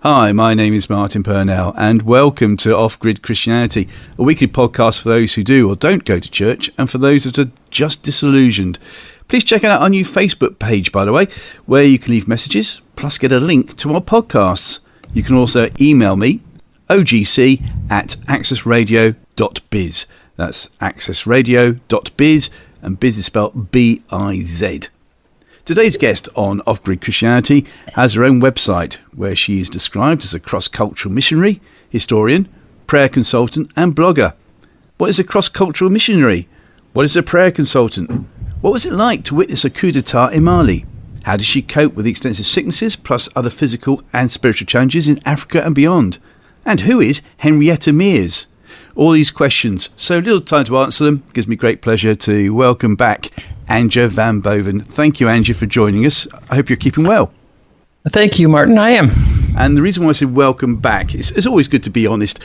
Hi, my name is Martin Purnell, and welcome to Off-Grid Christianity, a weekly podcast for those who do or don't go to church, and for those that are just disillusioned. Please check out our new Facebook page, by the way, where you can leave messages, plus get a link to our podcasts. You can also email me, ogc@accessradio.biz. That's accessradio.biz, and biz is spelled B-I-Z. Today's guest on Off-Grid Christianity has her own website, where she is described as a cross-cultural missionary, historian, prayer consultant and blogger. What is a cross-cultural missionary? What is a prayer consultant? What was it like to witness a coup d'etat in Mali? How did she cope with the extensive sicknesses plus other physical and spiritual challenges in Africa and beyond? And who is Henrietta Mears? All these questions, so little time to answer them. It gives me great pleasure to welcome back Andrea Van Boven. Thank you, Andrea, for joining us. I hope you're keeping well. Thank you, Martin. I am. And the reason why I said welcome back, it's always good to be honest.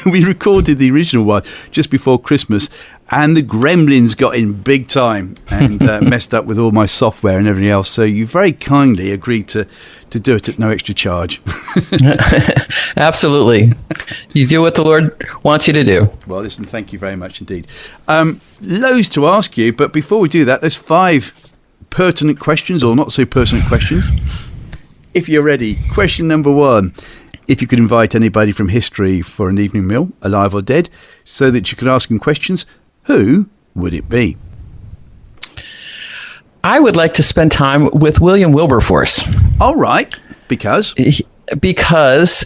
We recorded the original one just before Christmas, and the gremlins got in big time and messed up with all my software and everything else. So you very kindly agreed to do it at no extra charge. Absolutely. You do what the Lord wants you to do. Well, listen, thank you very much indeed. Loads to ask you, but before we do that, there's 5 pertinent questions or not so pertinent questions. If you're ready, question number 1. If you could invite anybody from history for an evening meal, alive or dead, so that you could ask them questions, who would it be? I would like to spend time with William Wilberforce. All right. Because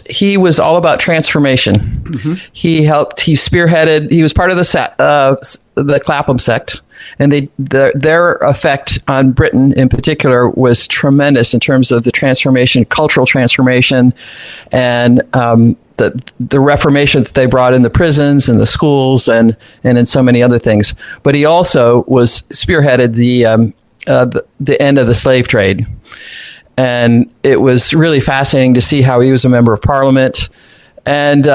he was all about transformation. Mm-hmm. He spearheaded, he was part of the Clapham sect. And their effect on Britain in particular was tremendous in terms of the transformation, cultural transformation, and the reformation that they brought in the prisons and the schools and in so many other things. But he also spearheaded the end of the slave trade. And it was really fascinating to see how he was a member of Parliament. And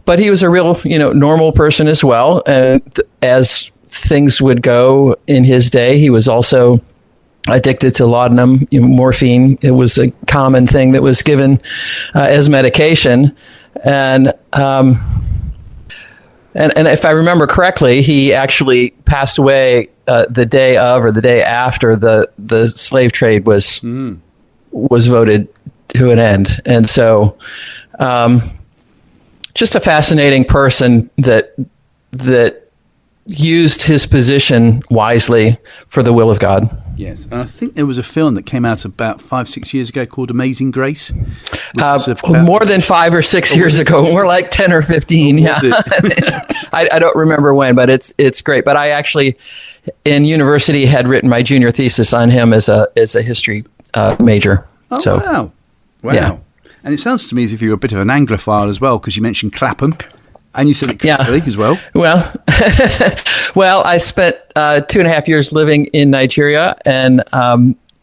but he was a real, normal person as well. And as things would go in his day, he was also addicted to laudanum, morphine. It was a common thing that was given as medication. And if I remember correctly, he actually passed away the day of or the day after the slave trade was voted to an end. And so just a fascinating person that used his position wisely for the will of God. Yes, and I think there was a film that came out about 5-6 years ago called Amazing Grace. More than 5 or 6 years ago. More like 10 or 15. Yeah, I don't remember when, but it's great. But I actually, in university, had written my junior thesis on him as a history major. Oh, so, wow. Yeah. And it sounds to me as if you're a bit of an Anglophile as well, because you mentioned Clapham. And you said it correctly as well. Well, I spent 2.5 years living in Nigeria. And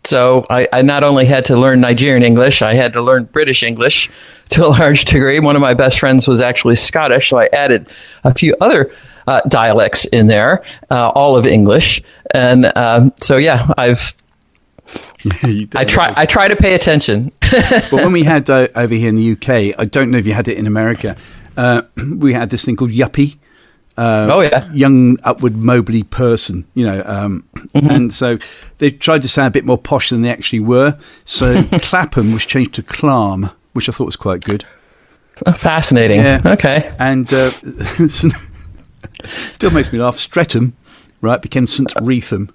so I not only had to learn Nigerian English, I had to learn British English to a large degree. One of my best friends was actually Scottish, so I added a few other dialects in there, all of English. And I try to pay attention. But when we had over here in the UK, I don't know if you had it in America, we had this thing called yuppie. Young upward mobile person, and so they tried to sound a bit more posh than they actually were. So Clapham was changed to Clam, which I thought was quite good. Fascinating. Yeah. Okay. And still makes me laugh. Streatham, right, became St. Wreatham.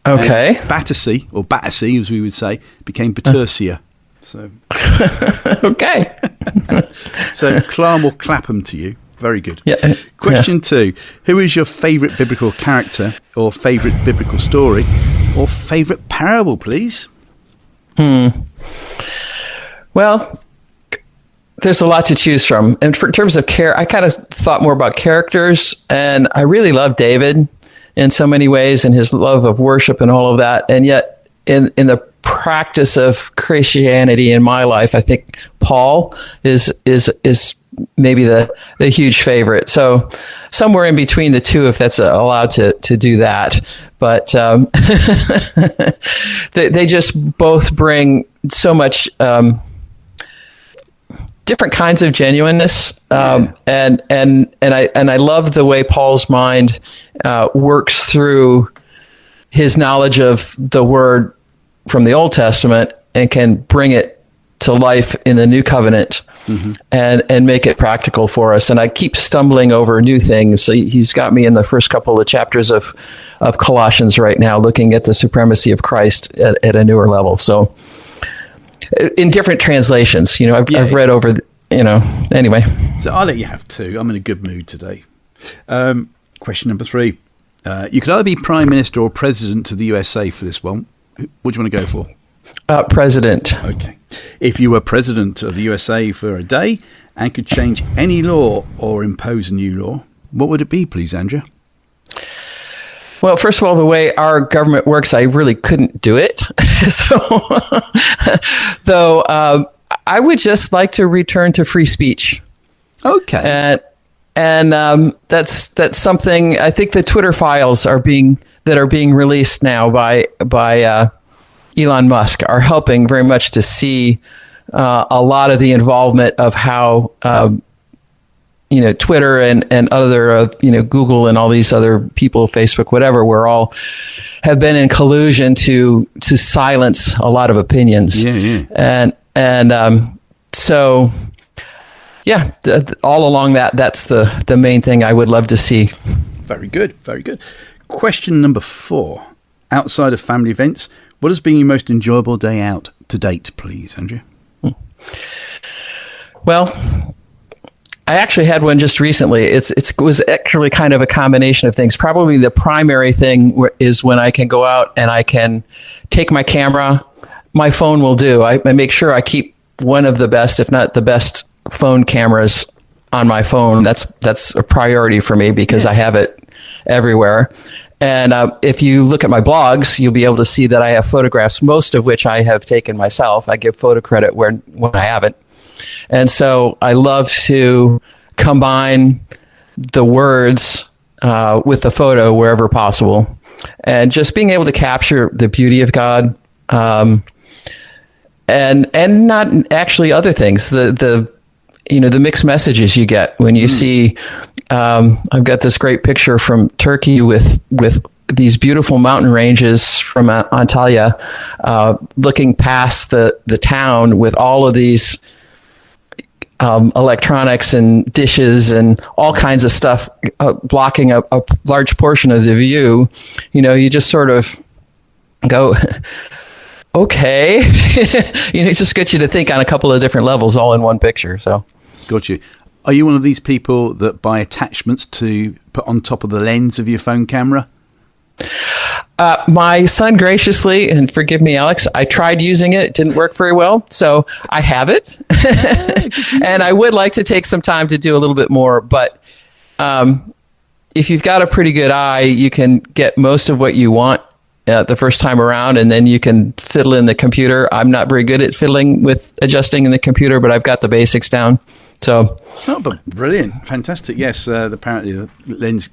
Okay. And Battersea, or Battersea as we would say, became Battersia. So okay. So Clam or Clapham to you. Very good. Yeah. Question 2. Who is your favourite biblical character or favourite biblical story or favourite parable, please? Well, there's a lot to choose from. And in terms of I kind of thought more about characters, and I really love David in so many ways and his love of worship and all of that. And yet in the practice of Christianity in my life, I think Paul is maybe the huge favorite. So somewhere in between the two, if that's allowed to do that. But they just both bring so much different kinds of genuineness, and I love the way Paul's mind works through his knowledge of the Word from the Old Testament and can bring it to life in the New Covenant, and make it practical for us. And I keep stumbling over new things. So he's got me in the first couple of chapters of Colossians right now, looking at the supremacy of Christ at a newer level. So in different translations, I've read over, anyway. So I'll let you have two. I'm in a good mood today. Question number 3. You could either be Prime Minister or President of the USA for this one. What do you want to go for? President. Okay. If you were President of the USA for a day and could change any law or impose a new law, what would it be, please, Andrea? Well, first of all, the way our government works, I really couldn't do it. Though I would just like to return to free speech. Okay. And that's something. I think the Twitter files are being released now by Elon Musk are helping very much to see a lot of the involvement of how Twitter and other Google and all these other people, Facebook, whatever, we're all have been in collusion to silence a lot of opinions. So all along that's the main thing I would love to see. Very good, very good. Question number 4. Outside of family events, what has been your most enjoyable day out to date, please, Andrea? Well, I actually had one just recently. It was actually kind of a combination of things. Probably the primary thing is when I can go out and I can take my camera. My phone will do. I make sure I keep one of the best, if not the best, phone cameras on my phone. That's a priority for me because I have it everywhere. And if you look at my blogs, you'll be able to see that I have photographs, most of which I have taken myself. I give photo credit when I haven't. And so I love to combine the words with the photo wherever possible. And just being able to capture the beauty of God and not actually other things. The mixed messages you get when you see. I've got this great picture from Turkey with these beautiful mountain ranges from Antalya, looking past the town with all of these electronics and dishes and all kinds of stuff blocking a large portion of the view. You just sort of go, okay. It just gets you to think on a couple of different levels all in one picture. So, got you. Are you one of these people that buy attachments to put on top of the lens of your phone camera? My son graciously, and forgive me, Alex, I tried using it. It didn't work very well. So I have it. And I would like to take some time to do a little bit more. But if you've got a pretty good eye, you can get most of what you want the first time around, and then you can fiddle in the computer. I'm not very good at fiddling with adjusting in the computer, but I've got the basics down. So, but brilliant, fantastic. Yes, apparently the lens.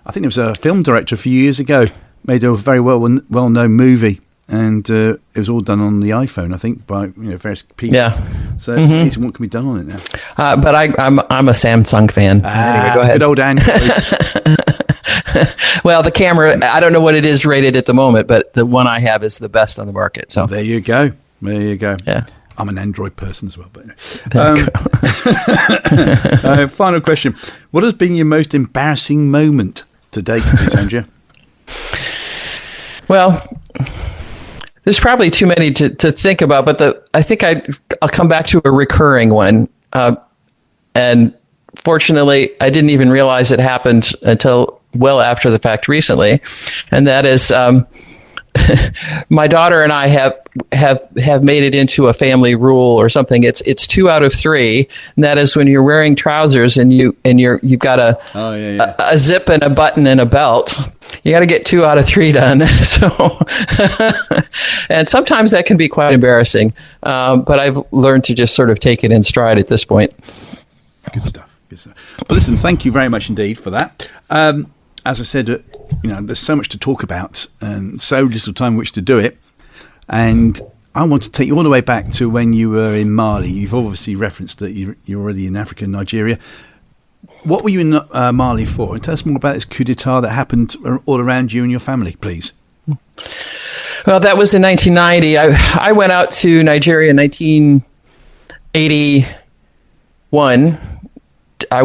I think there was a film director a few years ago made a very well-known movie, and it was all done on the iPhone, I think, by various people. Yeah. So it's amazing what can be done on it now. But I'm a Samsung fan. Anyway, go ahead. Good old Android. Well, the camera, I don't know what it is rated at the moment, but the one I have is the best on the market. So there you go. There you go. Yeah. I'm an Android person as well. But final question. What has been your most embarrassing moment to date, please, Andrea? Well, there's probably too many to think about, but I think I'll come back to a recurring one. And fortunately, I didn't even realize it happened until well after the fact recently. And that is my daughter and I have made it into a family rule or something. It's 2 out of 3, and that is when you're wearing trousers and you've got a zip and a button and a belt. You got to get 2 out of 3 done. So, and sometimes that can be quite embarrassing. But I've learned to just sort of take it in stride at this point. Good stuff. Well, listen, thank you very much indeed for that. As I said, there's so much to talk about and so little time in which to do it. And I want to take you all the way back to when you were in Mali. You've obviously referenced that you're already in Africa and Nigeria. What were you in Mali for? And tell us more about this coup d'etat that happened all around you and your family, please. Well, that was in 1990. I went out to Nigeria in 1981. I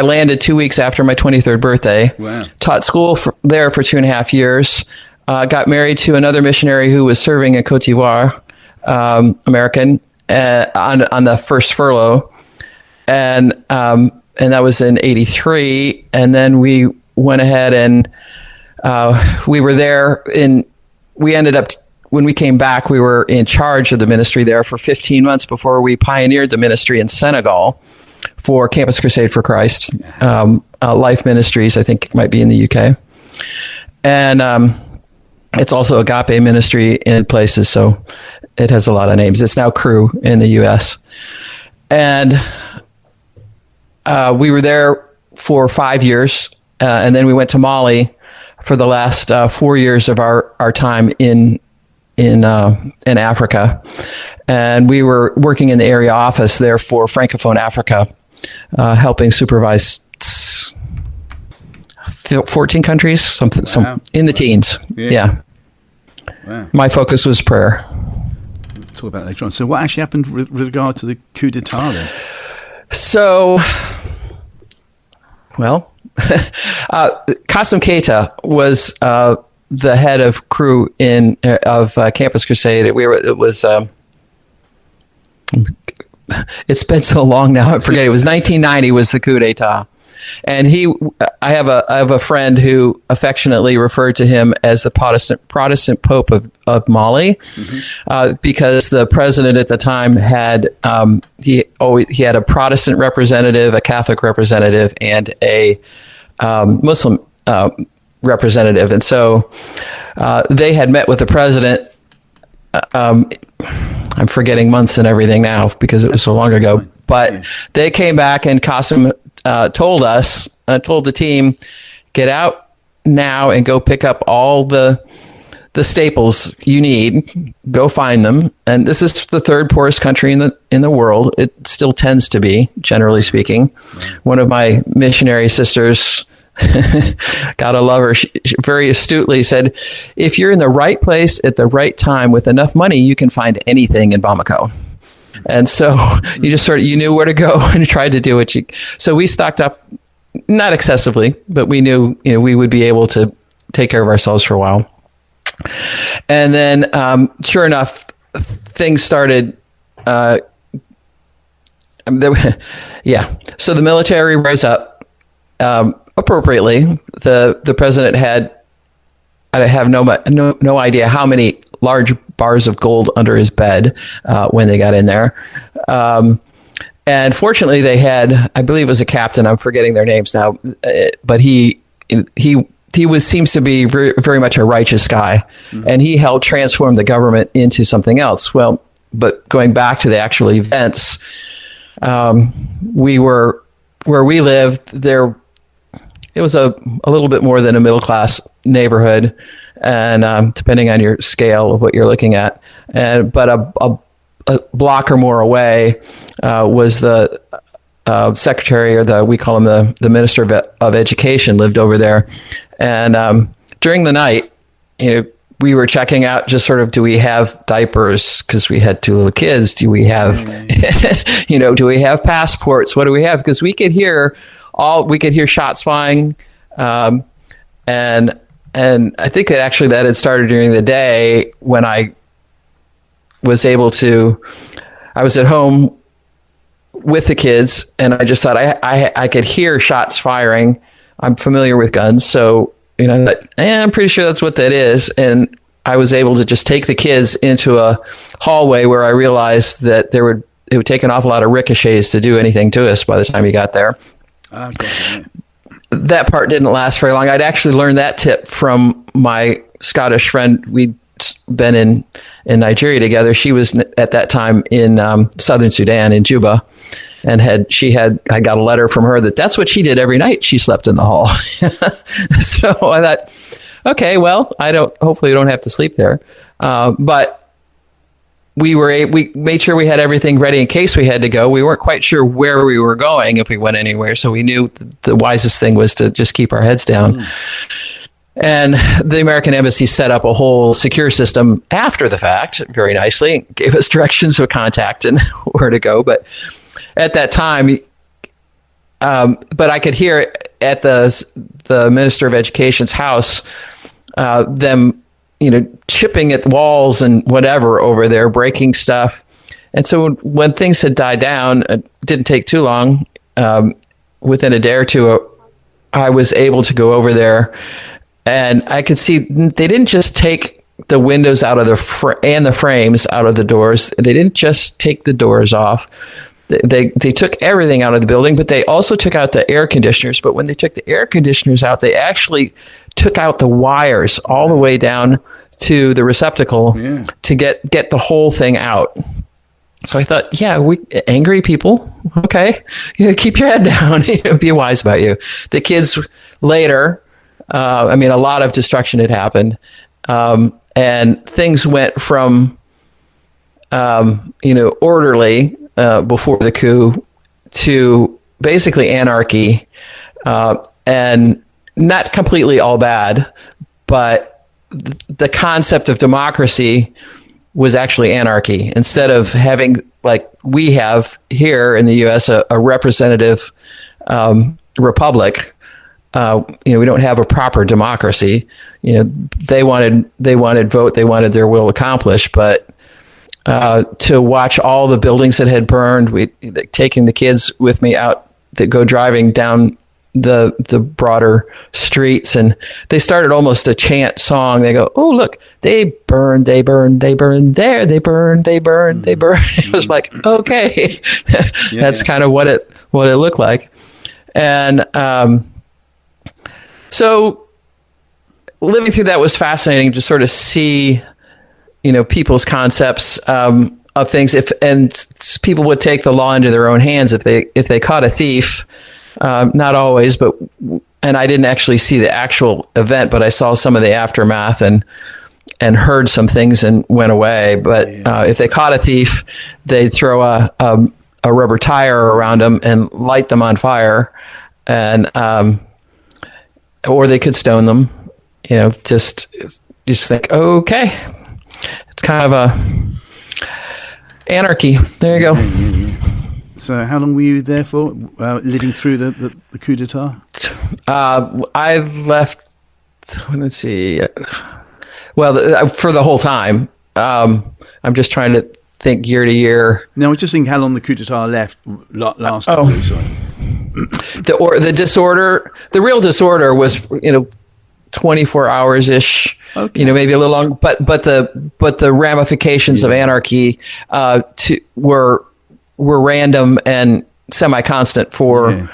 landed 2 weeks after my 23rd birthday. Wow. Taught school there for 2.5 years. Got married to another missionary who was serving in Côte d'Ivoire, American, on the first furlough. And that was in 83. And then we went ahead and we were there we ended up, when we came back, we were in charge of the ministry there for 15 months before we pioneered the ministry in Senegal for Campus Crusade for Christ, Life Ministries, I think it might be in the UK. And it's also Agape Ministry in places, so it has a lot of names. It's now Cru in the US. And we were there for 5 years, and then we went to Mali for the last 4 years of our time in Africa. And we were working in the area office there for Francophone Africa, helping supervise 14 countries, something in the teens. Yeah. Wow. My focus was prayer. We'll talk about that later on. So what actually happened with regard to the coup d'etat then? So, well, Kassim Keita was the head of crew of Campus Crusade. It's been so long now, I forget. It was 1990 was the coup d'etat. And I have a friend who affectionately referred to him as the Protestant Pope of Mali, because the president at the time had he had a Protestant representative, a Catholic representative, and a Muslim representative, and so they had met with the president. I'm forgetting months and everything now because it was so long ago. But they came back, and Kassim told the team, get out now and go pick up all the staples you need. Go find them. And this is the third poorest country in the world. It still tends to be, generally speaking. Right. One of my missionary sisters, gotta love her, she very astutely said, if you're in the right place at the right time with enough money, you can find anything in Bamako. And so you just you knew where to go and tried to do what so we stocked up, not excessively, but we knew, we would be able to take care of ourselves for a while. And then, sure enough, things started, So the military rose up, appropriately. The president I have no idea how many large bars of gold under his bed when they got in there. And fortunately they had, I believe it was a captain, I'm forgetting their names now, but he seems to be very, very much a righteous guy, and he helped transform the government into something else. Well, but going back to the actual events, where we lived there, it was a little bit more than a middle-class neighborhood, and depending on your scale of what you're looking at. But a block or more away was the secretary, or we call him the minister of education, lived over there. And during the night, we were checking out just sort of, do we have diapers? Because we had 2 little kids. Do we have, do we have passports? What do we have? Because we could hear shots flying, and I think that had started during the day when I was I was at home with the kids, and I just thought I could hear shots firing. I'm familiar with guns, so I'm pretty sure that's what that is. And I was able to just take the kids into a hallway where I realized that it would take an awful lot of ricochets to do anything to us by the time you got there. Okay. That part didn't last very long. I'd actually learned that tip from my Scottish friend. We'd been in Nigeria together. She was at that time in southern Sudan, in Juba. I got a letter from her that's what she did every night. She slept in the hall. So I thought, okay, well, hopefully we don't have to sleep there. But we made sure we had everything ready in case we had to go. We weren't quite sure where we were going if we went anywhere. So we knew the wisest thing was to just keep our heads down. And the American Embassy set up a whole secure system after the fact, very nicely, gave us directions of contact and where to go. But at that time, but I could hear at the Minister of Education's house, them, chipping at walls and whatever over there, breaking stuff. And so when things had died down, it didn't take too long. Within a day or two, I was able to go over there. And I could see they didn't just take the windows out of and the frames out of the doors. They didn't just take the doors off. They took everything out of the building, but they also took out the air conditioners. But when they took the air conditioners out, they actually took out the wires all the way down to the receptacle to get the whole thing out. So I thought, we angry people. Okay, keep your head down. Be wise about you. The kids later. A lot of destruction had happened, and things went from, orderly before the coup to basically anarchy, and not completely all bad, but the concept of democracy was actually anarchy. Instead of having, like we have here in the U.S., a representative republic. We don't have a proper democracy. They wanted vote. They wanted their will accomplished. But to watch all the buildings that had burned, taking the kids with me out that go driving down the broader streets, and they started almost a chant song. They go, "Oh, look, they burned, they burned, they burned there, they burned, they burned, they burned." It was like, okay, that's kind of what it looked like, and. So living through that was fascinating to sort of see, people's concepts of things. People would take the law into their own hands if they caught a thief, not always, and I didn't actually see the actual event, but I saw some of the aftermath and heard some things and went away. But if they caught a thief, they'd throw a rubber tire around them and light them on fire, and or they could stone them, just think, okay, it's kind of a anarchy. There you go. So how long were you there for, living through the coup d'etat? I left, let's see, for the whole time. I'm just trying to think year to year. No, I was just thinking how long the coup d'etat lasted. The disorder, the real disorder was 24 hours ish. Okay. Maybe a little long, but the ramifications of anarchy were random and semi-constant for.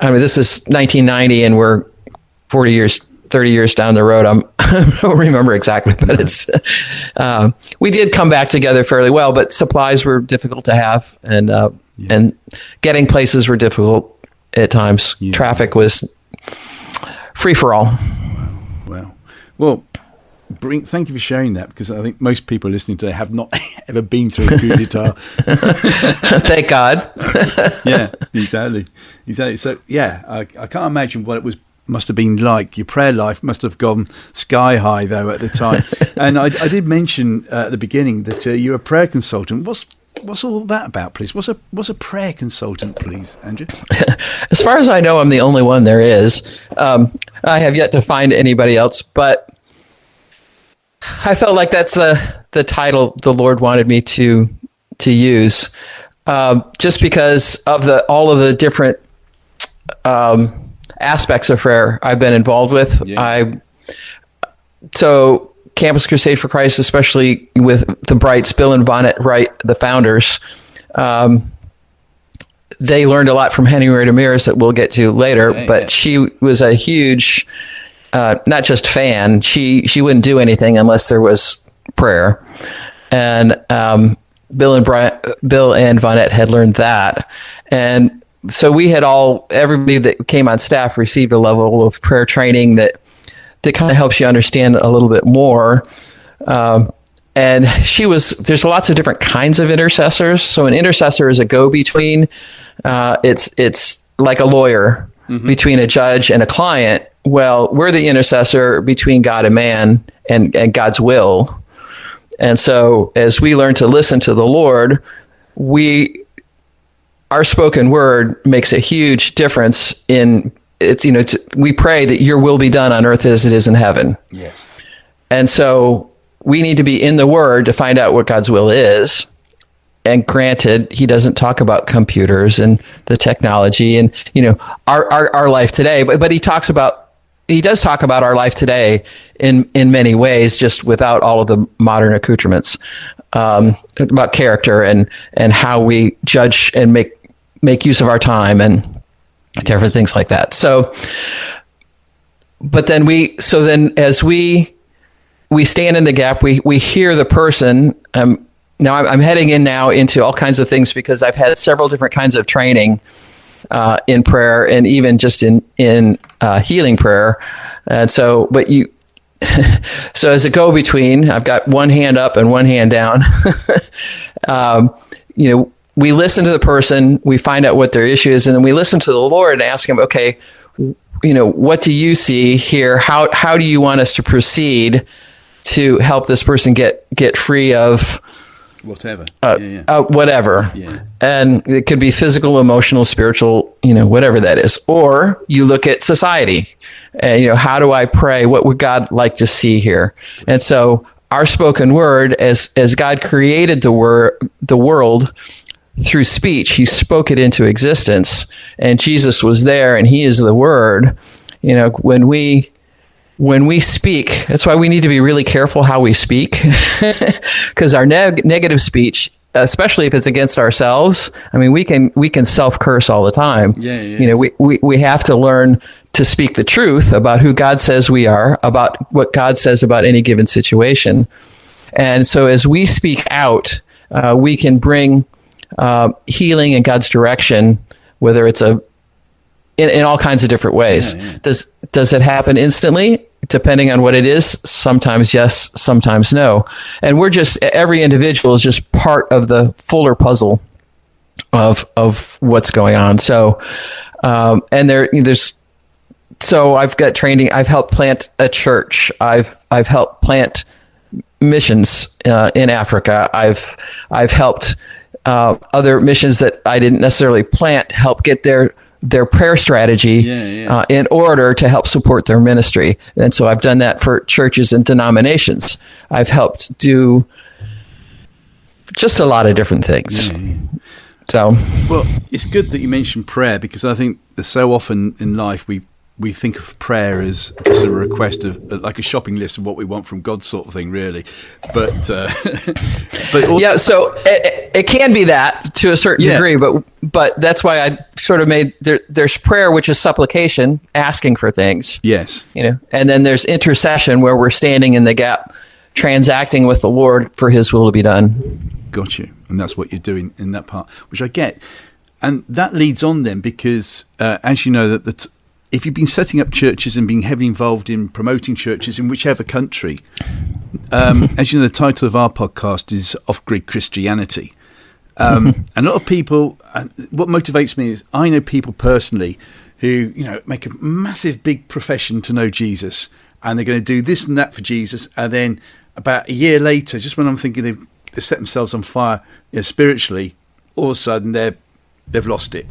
This is 1990, and we're 30 years down the road. I don't remember exactly, but it's we did come back together fairly well, but supplies were difficult to have, and getting places were difficult at times. Yeah. Traffic was free for all. Wow. Well, thank you for sharing that, because I think most people listening today have not ever been through a coup d'etat. Thank God. Yeah, exactly. So, I can't imagine what it must have been like. Your prayer life must have gone sky high, though, at the time. And I did mention at the beginning that you're a prayer consultant. What's all that about, please? What's a prayer consultant, please, Andrew? As far as I know, I'm the only one there is. I have yet to find anybody else, but I felt like that's the title the Lord wanted me to use, just because of all of the different aspects of prayer I've been involved with. Yeah. So Campus Crusade for Christ, especially with the Brights, Bill and Bonnet Wright, the founders, they learned a lot from Henry Ramirez that we'll get to later. But she was a huge, not just fan. She wouldn't do anything unless there was prayer, and Bill and Vonette had learned that. And so we had everybody that came on staff received a level of prayer training that kind of helps you understand a little bit more. And there's lots of different kinds of intercessors. So an intercessor is a go-between. It's like a lawyer between a judge and a client. Well, we're the intercessor between God and man and God's will. And so as we learn to listen to the Lord, our spoken word makes a huge difference in it's, we pray that your will be done on earth as it is in heaven. Yes. And so we need to be in the word to find out what God's will is. And granted, he doesn't talk about computers and the technology and, our life today, but he does talk about our life today in many ways, just without all of the modern accoutrements, about character and how we judge and make use of our time and different things like that. So, but then as we stand in the gap, we hear the person. Now I'm heading into all kinds of things because I've had several different kinds of training in prayer and even just in healing prayer. And so, so as a go-between, I've got one hand up and one hand down. We listen to the person, we find out what their issue is, and then we listen to the Lord and ask him, okay, what do you see here? How do you want us to proceed to help this person get free of whatever, whatever. Yeah. And it could be physical, emotional, spiritual, whatever that is. Or you look at society and, how do I pray? What would God like to see here? And so our spoken word, as God created the world through speech, he spoke it into existence, and Jesus was there and he is the word. When we speak, that's why we need to be really careful how we speak, because our negative speech, especially if it's against ourselves, we can self-curse all the time. Yeah. We have to learn to speak the truth about who God says we are, about what God says about any given situation. And so as we speak out, we can bring healing in God's direction, whether it's in all kinds of different ways. Yeah. Does it happen instantly? Depending on what it is, sometimes yes, sometimes no. And every individual is just part of the fuller puzzle of what's going on. So, so I've got training. I've helped plant a church. I've helped plant missions in Africa. I've helped other missions that I didn't necessarily plant help get their prayer strategy in order to help support their ministry. And so I've done that for churches and denominations. I've helped do just a lot of different things. So, well, it's good that you mentioned prayer, because I think that so often in life we think of prayer as just a request of like a shopping list of what we want from God, sort of thing, really. But also, so it can be that to a certain degree, but that's why I sort of made there's prayer, which is supplication, asking for things. Yes, and then there's intercession, where we're standing in the gap, transacting with the Lord for His will to be done. Got you, and that's what you're doing in that part, which I get, and that leads on then, because as you know that if you've been setting up churches and being heavily involved in promoting churches in whichever country, as you know, the title of our podcast is Off-Grid Christianity. And a lot of people, what motivates me is I know people personally who, make a massive, big profession to know Jesus, and they're going to do this and that for Jesus. And then about a year later, just when I'm thinking they've set themselves on fire spiritually, all of a sudden they've lost it.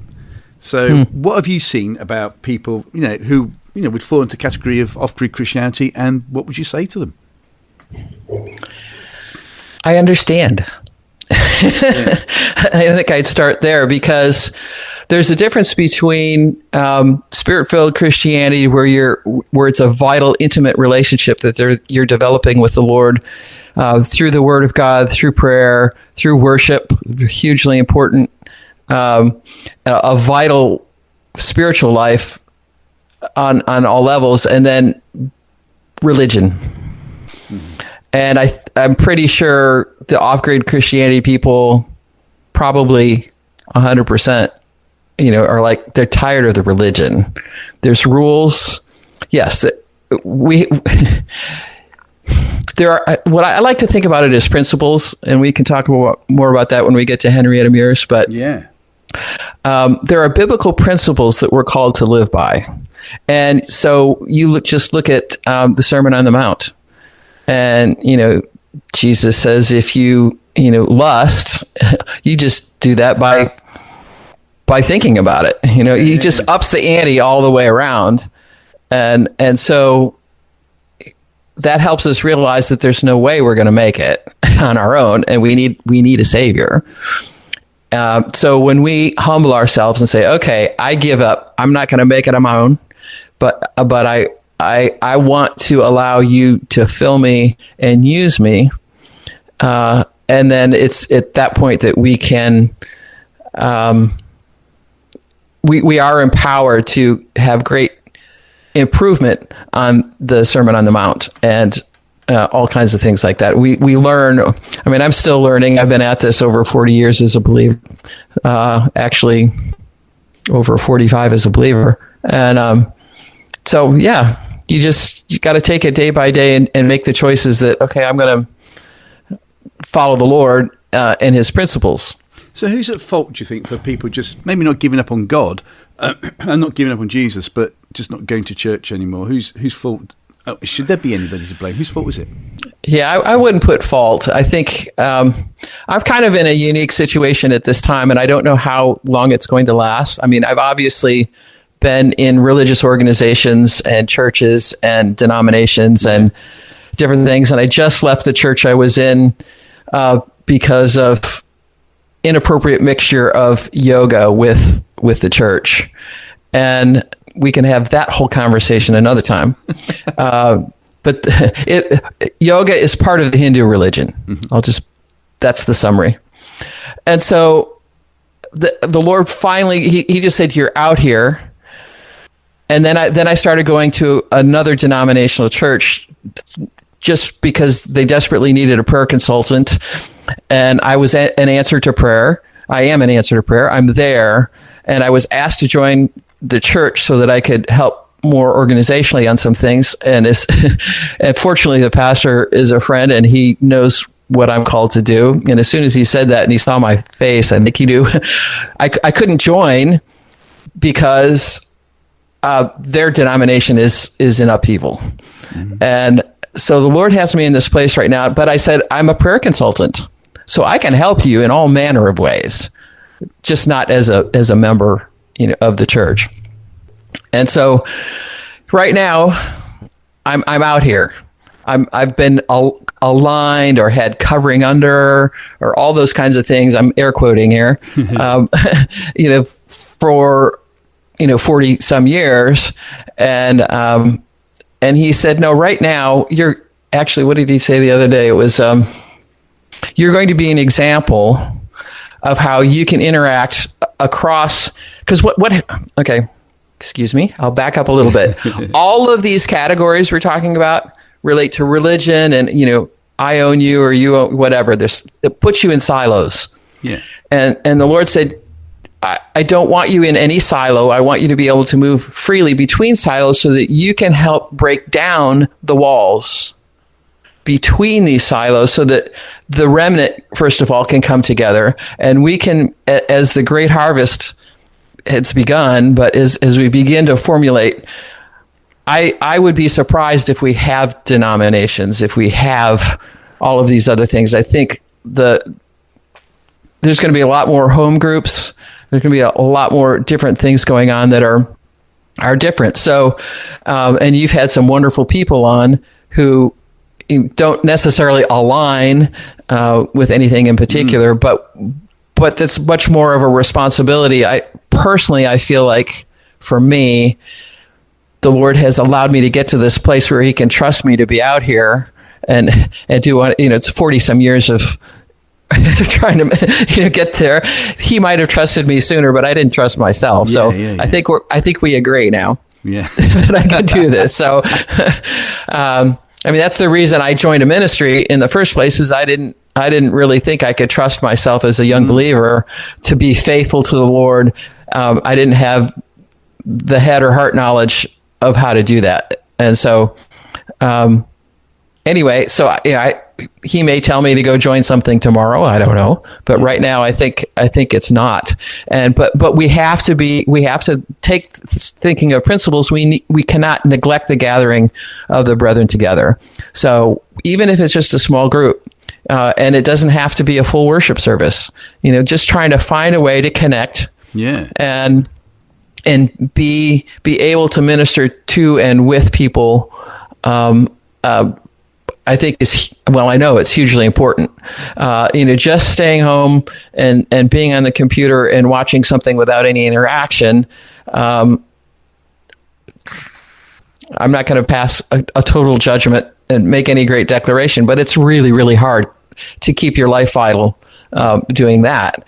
So what have you seen about people, who, would fall into the category of off-grid Christianity, and what would you say to them? I understand. I think I'd start there, because there's a difference between spirit-filled Christianity, where it's a vital, intimate relationship that you're developing with the Lord through the Word of God, through prayer, through worship, hugely important. A vital spiritual life on all levels, and then religion. And I'm pretty sure the off-grid Christianity people, probably 100%, are like, they're tired of the religion. There's rules. Yes, there are. What I like to think about it as principles, and we can talk more about that when we get to Henrietta Mears. But there are biblical principles that we're called to live by, and so you just look at the Sermon on the Mount, and Jesus says if you lust, you just do that by thinking about it. He just ups the ante all the way around, and so that helps us realize that there's no way we're going to make it on our own, and we need a savior. So when we humble ourselves and say, "Okay, I give up. I'm not going to make it on my own, but I want to allow you to fill me and use me," and then it's at that point that we can. We are empowered to have great improvement on the Sermon on the Mount and all kinds of things like that. We learn. I mean, I'm still learning. I've been at this over 40 years as a believer, actually over 45 as a believer. And so, yeah, you got to take it day by day and make the choices that, okay, I'm going to follow the Lord and his principles. So who's at fault, do you think, for people just maybe not giving up on God and not giving up on Jesus, but just not going to church anymore? Whose fault? Should there be anybody to blame? Whose fault was it? Yeah, I wouldn't put fault. I think I'm kind of in a unique situation at this time, and I don't know how long it's going to last. I mean, I've obviously been in religious organizations and churches and denominations and different things, and I just left the church I was in because of inappropriate mixture of yoga with the church. And we can have that whole conversation another time. But yoga is part of the Hindu religion. Mm-hmm. That's the summary. And so the Lord finally, he just said, "You're out here." And then I started going to another denominational church just because they desperately needed a prayer consultant. And I was an answer to prayer. I am an answer to prayer. I'm there. And I was asked to join the church so that I could help more organizationally on some things. And fortunately, the pastor is a friend and he knows what I'm called to do. And as soon as he said that and he saw my face, I think he knew I couldn't join because their denomination is in upheaval. Mm-hmm. And so the Lord has me in this place right now, but I said, I'm a prayer consultant, so I can help you in all manner of ways, just not as a member, of the church. And so right now I'm out here. I've been aligned or had covering under or all those kinds of things. I'm air quoting here, for 40 some years. And he said, no, right now you're actually, what did he say the other day? It was, you're going to be an example of how you can interact across, because okay, excuse me, I'll back up a little bit. All of these categories we're talking about relate to religion and, I own you or you own whatever. It puts you in silos. Yeah. And the Lord said, I don't want you in any silo. I want you to be able to move freely between silos so that you can help break down the walls between these silos so that the remnant, first of all, can come together. And we can, as the great harvest has begun, but as we begin to formulate, I would be surprised if we have denominations, if we have all of these other things. I think there's going to be a lot more home groups. There's going to be a lot more different things going on that are different. So, and you've had some wonderful people on who don't necessarily align with anything in particular, but that's much more of a responsibility. I feel like for me, the Lord has allowed me to get to this place where he can trust me to be out here and do, it's 40 some years of trying to get there. He might have trusted me sooner, but I didn't trust myself. So yeah. I think we agree now. Yeah. that I can do this. So, I mean, that's the reason I joined a ministry in the first place, is I didn't really think I could trust myself as a young believer to be faithful to the Lord. I didn't have the head or heart knowledge of how to do that. And so, anyway, so he may tell me to go join something tomorrow. I don't know, but right now I think it's not. But we have to take thinking of principles. We cannot neglect the gathering of the brethren together. So even if it's just a small group, and it doesn't have to be a full worship service, just trying to find a way to connect. Yeah. And be able to minister to and with people, I think I know it's hugely important. Just staying home and being on the computer and watching something without any interaction. I'm not going to pass a total judgment and make any great declaration, but it's really, really hard to keep your life vital doing that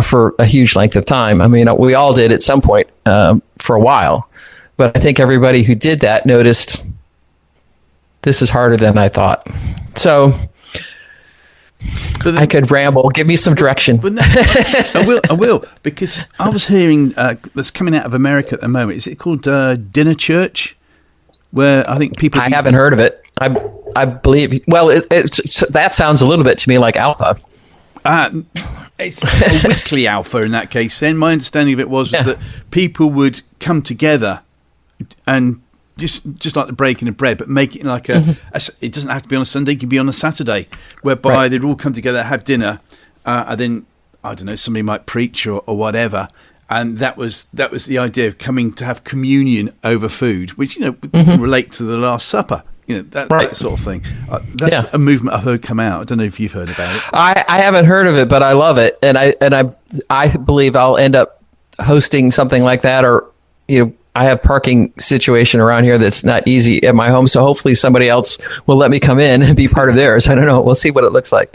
for a huge length of time. I mean, we all did at some point for a while, but I think everybody who did that noticed this is harder than I thought. So I could ramble. Give me some direction. But no, I will, because I was hearing that's coming out of America at the moment. Is it called Dinner Church? Where I think people... I haven't heard of it. I believe... Well, that sounds a little bit to me like Alpha. It's a weekly Alpha in that case. Then my understanding of it was that people would come together and just like the breaking of bread, but make it like it doesn't have to be on a Sunday, it can be on a Saturday, whereby they'd all come together, have dinner, and then, I don't know, somebody might preach or whatever. And that was the idea of coming to have communion over food, which, can relate to the Last Supper, that sort of thing. That's a movement I've heard come out. I don't know if you've heard about it. I haven't heard of it, but I love it. And I believe I'll end up hosting something like that, or, I have parking situation around here that's not easy at my home. So hopefully somebody else will let me come in and be part of theirs. I don't know. We'll see what it looks like.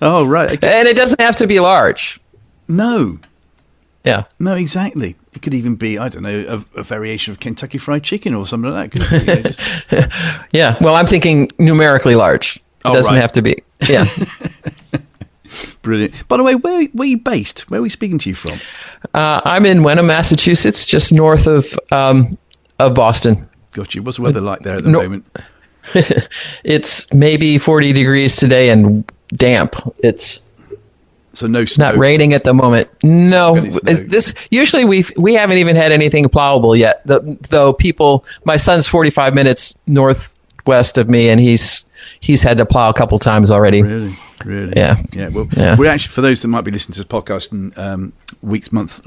Oh, right. Okay. And it doesn't have to be large. No. Yeah. No, exactly. It could even be, I don't know, a variation of Kentucky Fried Chicken or something like that. Couldn't it? Yeah. Well, I'm thinking numerically large. It doesn't have to be. Yeah. Brilliant. By the way, where are you based? Where are we speaking to you from? I'm in Wenham, Massachusetts, just north of Boston. Got you. What's the weather like there at the moment? It's maybe 40 degrees today and damp. So no snow. Not raining at the moment. No, usually we haven't even had anything plowable yet. Though my son's 45 minutes northwest of me, and he's had to plow a couple times already. Really? Yeah. Well, we're actually, for those that might be listening to this podcast and months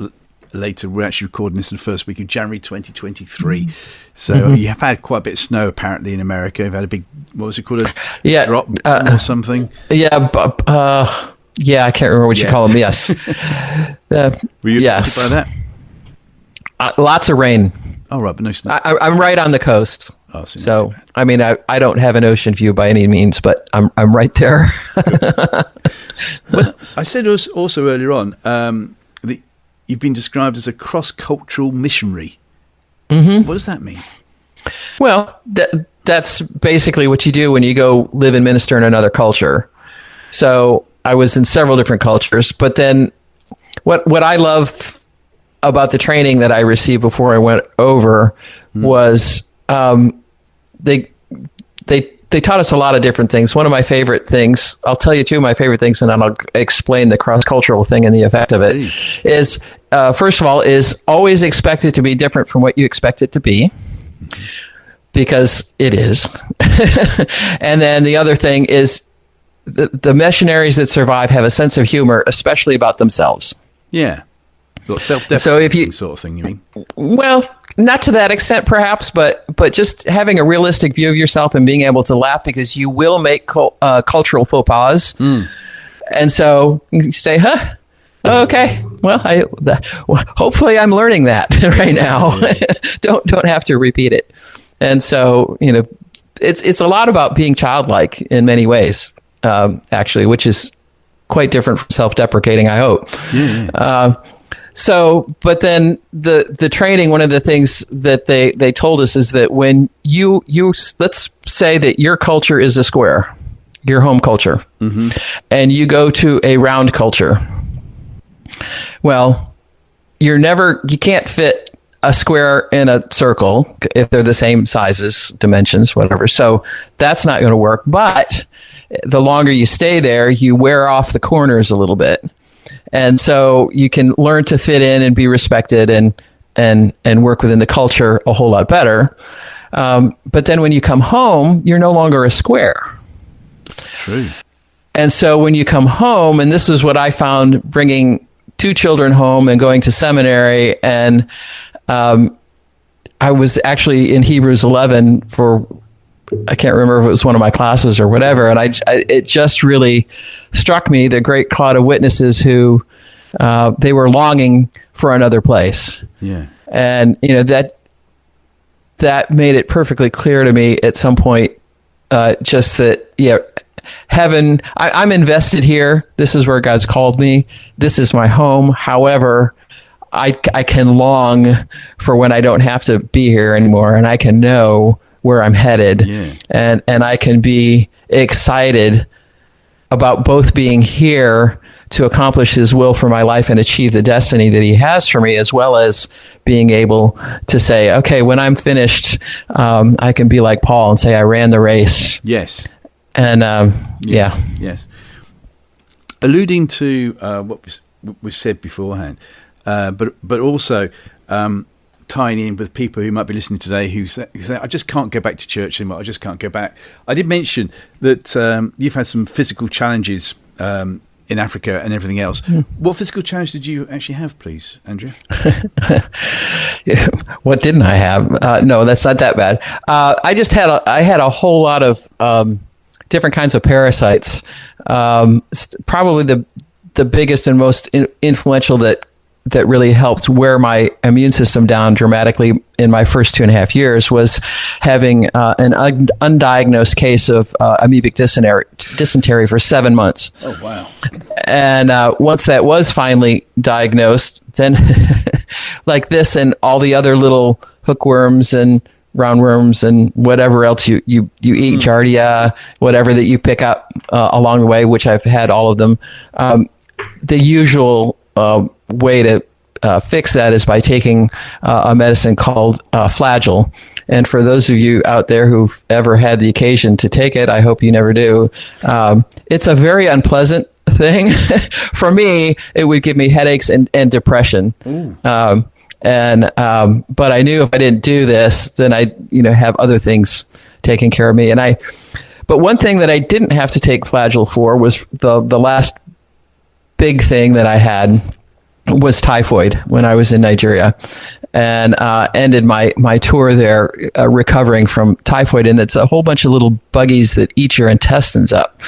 later, we're actually recording this in the first week of January 2023. So you have had quite a bit of snow apparently in America. You've had a big, what was it called? Drop or something? Yeah. I can't remember what you call them. Yes. Were you affected by that? Lots of rain. Oh, right, but no snow. I'm right on the coast. Oh, so I mean, I don't have an ocean view by any means, but I'm right there. Well, I said also earlier on that you've been described as a cross-cultural missionary. What does that mean? Well, that's basically what you do when you go live and minister in another culture. So I was in several different cultures, but then what I love about the training that I received before I went over was they taught us a lot of different things. One of my favorite things, I'll tell you two of my favorite things, and then I'll explain the cross-cultural thing and the effect of it, is first of all, is always expect it to be different from what you expect it to be, because it is. And then the other thing is the missionaries that survive have a sense of humor, especially about themselves. Yeah. Self-deprecating sort of thing, you mean? Well, not to that extent, perhaps, but just having a realistic view of yourself and being able to laugh, because you will make cultural faux pas. And so you say, okay, well, hopefully I'm learning that right now. Don't have to repeat it. And so, it's a lot about being childlike in many ways, actually, which is quite different from self-deprecating, I hope. But then the training, one of the things that they told us is that when you let's say that your culture is a square, your home culture, and you go to a round culture, well, you can't fit a square in a circle if they're the same sizes, dimensions, whatever. So that's not going to work. But the longer you stay there, you wear off the corners a little bit. And so you can learn to fit in and be respected and work within the culture a whole lot better. But then when you come home, you're no longer a square. True. And so when you come home, and this is what I found bringing 2 children home and going to seminary, and I was actually in Hebrews 11 for, I can't remember if it was one of my classes or whatever, and it just really struck me, the great cloud of witnesses who they were longing for another place. Yeah. And that made it perfectly clear to me at some point, just that, heaven, I'm invested here. This is where God's called me. This is my home. However, I can long for when I don't have to be here anymore, and I can know where I'm headed, and I can be excited about both being here to accomplish His will for my life and achieve the destiny that He has for me, as well as being able to say, okay, when I'm finished, I can be like Paul and say, I ran the race. Yes. And Yes. Alluding to what was said beforehand, but also tying in with people who might be listening today who say, I just can't go back to church anymore. I just can't go back. I did mention that you've had some physical challenges in Africa and everything else. What physical challenge did you actually have, please, Andrea? What didn't I have? No, that's not that bad. I had a whole lot of different kinds of parasites. Probably the biggest and most influential that really helped wear my immune system down dramatically in my first 2.5 years was having an undiagnosed case of amoebic dysentery for 7 months. Oh, wow. And once that was finally diagnosed, then like this and all the other little hookworms and roundworms and whatever else you eat, giardia, whatever that you pick up along the way, which I've had all of them. The usual way to fix that is by taking a medicine called Flagyl. And for those of you out there who've ever had the occasion to take it, I hope you never do. It's a very unpleasant thing. For me, it would give me headaches and depression. But I knew if I didn't do this, then I'd have other things taking care of me. But one thing that I didn't have to take Flagyl for was the last big thing that I had was typhoid when I was in Nigeria, and ended my tour there recovering from typhoid. And it's a whole bunch of little buggies that eat your intestines up.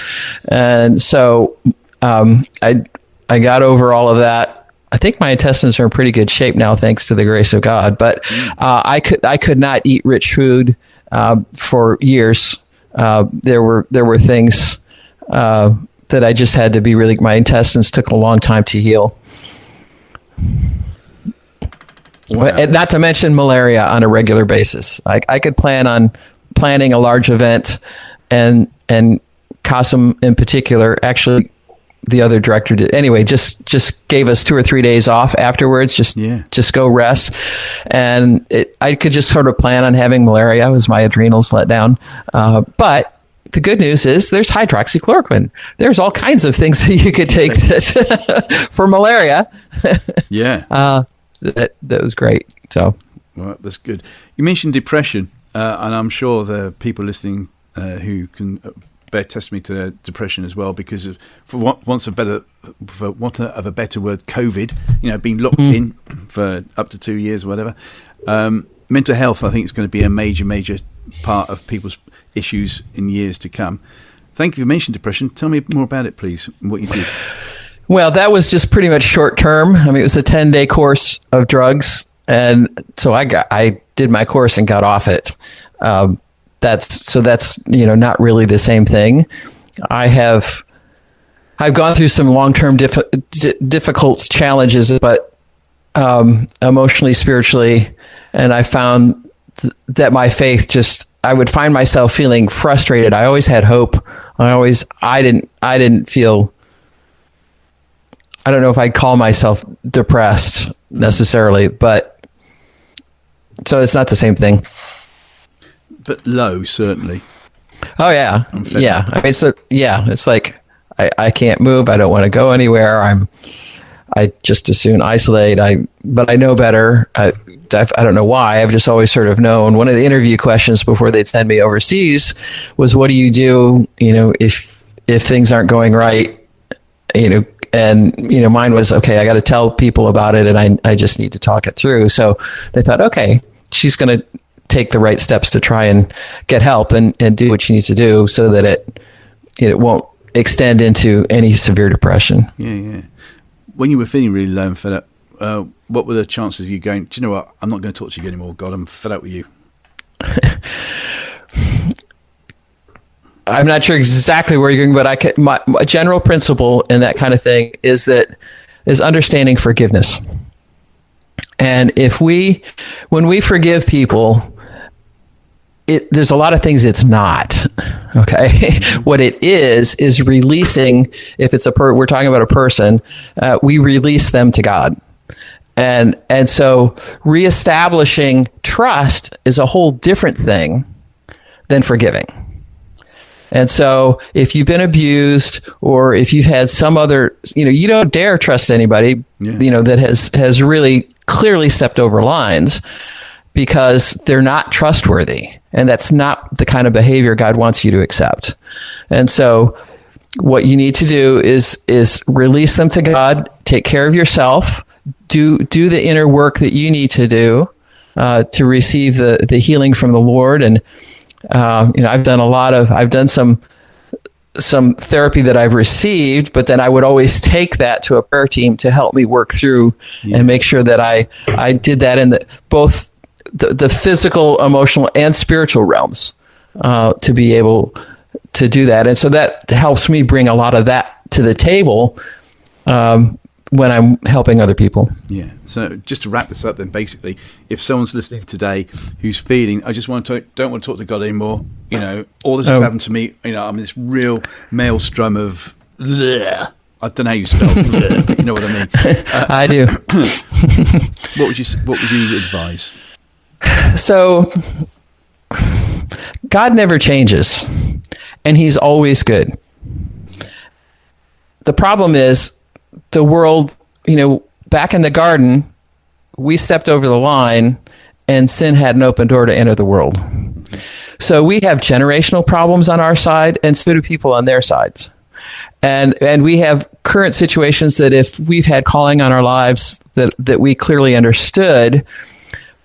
And so I got over all of that. I think my intestines are in pretty good shape now, thanks to the grace of God. But I could not eat rich food for years. There were things that I just had to be really. My intestines took a long time to heal. Wow. Not to mention malaria on a regular basis. I could plan on planning a large event, and Qasim in particular, actually the other director did. Anyway, just gave us 2 or 3 days off afterwards. Just go rest, and I could just sort of plan on having malaria as my adrenals let down. But the good news is there's hydroxychloroquine. There's all kinds of things that you could take for malaria. Yeah. So that was great. So, well, that's good. You mentioned depression, and I'm sure there are people listening who can bear testimony to their depression as well, because of, for want of a better word, COVID. Being locked in for up to 2 years, or whatever. Mental health, I think, is going to be a major part of people's issues in years to come. Thank you for mentioning depression. Tell me more about it, please, and what you did. Well, that was just pretty much short term. I mean, it was a 10-day course of drugs, and so I did my course and got off it. That's not really the same thing. I've gone through some long-term difficult challenges, but emotionally, spiritually, and I found that my faith I would find myself feeling frustrated. I always had hope. I didn't feel, I don't know if I'd call myself depressed necessarily, but so it's not the same thing. But low, certainly. Oh yeah. Yeah. I mean, it's like, I can't move. I don't want to go anywhere. I just as soon isolate. But I know better. I don't know why. I've just always sort of known. One of the interview questions before they'd send me overseas was, what do you do, if things aren't going right, and, mine was, okay, I got to tell people about it, and I just need to talk it through. So they thought, okay, she's going to take the right steps to try and get help and do what she needs to do so that it won't extend into any severe depression. Yeah. When you were feeling really low and fed up, what were the chances of you going, do you know what, I'm not going to talk to you anymore, God, I'm fed up with you? I'm not sure exactly where you're going, but my general principle in that kind of thing is understanding forgiveness. And when we forgive people, there's a lot of things it's not. Okay. What it is releasing, if it's we're talking about a person, we release them to God. And so reestablishing trust is a whole different thing than forgiving. And so if you've been abused, or if you've had some other, you don't dare trust anybody, that has really clearly stepped over lines, because they're not trustworthy. And that's not the kind of behavior God wants you to accept. And so what you need to do is release them to God, take care of yourself, do the inner work that you need to do to receive the healing from the Lord. And I've done some therapy that I've received, but then I would always take that to a prayer team to help me work through and make sure that I did that in both the physical, emotional, and spiritual realms to be able to do that. And so that helps me bring a lot of that to the table when I'm helping other people. Yeah. So just to wrap this up then, basically, if someone's listening today who's feeling, I just don't want to talk to God anymore, all this has happened to me, I'm this real maelstrom of bleh. I don't know how you spell bleh, but you know what I mean. I do. What would you advise? So God never changes, and he's always good. The problem is the world, back in the garden, we stepped over the line and sin had an open door to enter the world. So we have generational problems on our side, and so do people on their sides. And we have current situations that if we've had calling on our lives that we clearly understood,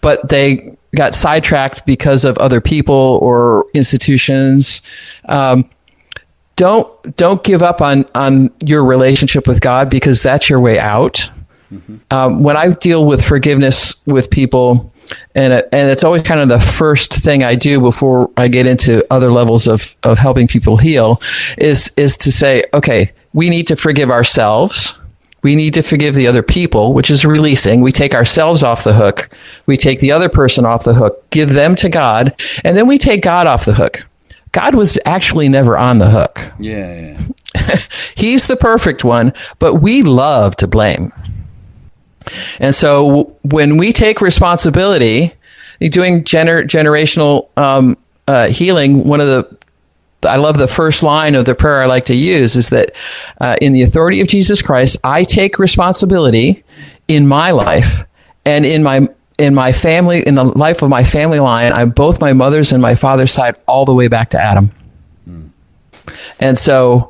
but they got sidetracked because of other people or institutions. Don't give up on your relationship with God, because that's your way out. Mm-hmm. When I deal with forgiveness with people, and it's always kind of the first thing I do before I get into other levels of helping people heal, is to say, okay, we need to forgive ourselves. We need to forgive the other people, which is releasing. We take ourselves off the hook. We take the other person off the hook, give them to God, and then we take God off the hook. God was actually never on the hook. Yeah. He's the perfect one, but we love to blame. And so when we take responsibility, doing generational healing, I love the first line of the prayer I like to use is that in the authority of Jesus Christ, I take responsibility in my life and in my family, in the life of my family line. I'm both my mother's and my father's side all the way back to Adam. And so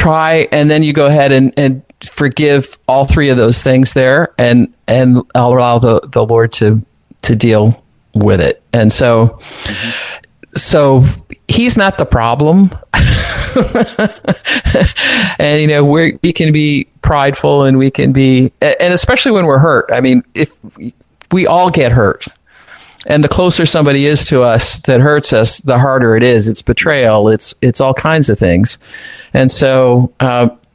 and then you go ahead and forgive all three of those things there, and I'll allow the Lord to deal with it. And so, so he's not the problem. And, we can be prideful, and we can be, and especially when we're hurt. I mean, if we all get hurt, and the closer somebody is to us that hurts us, the harder it is. It's betrayal. It's all kinds of things. And so,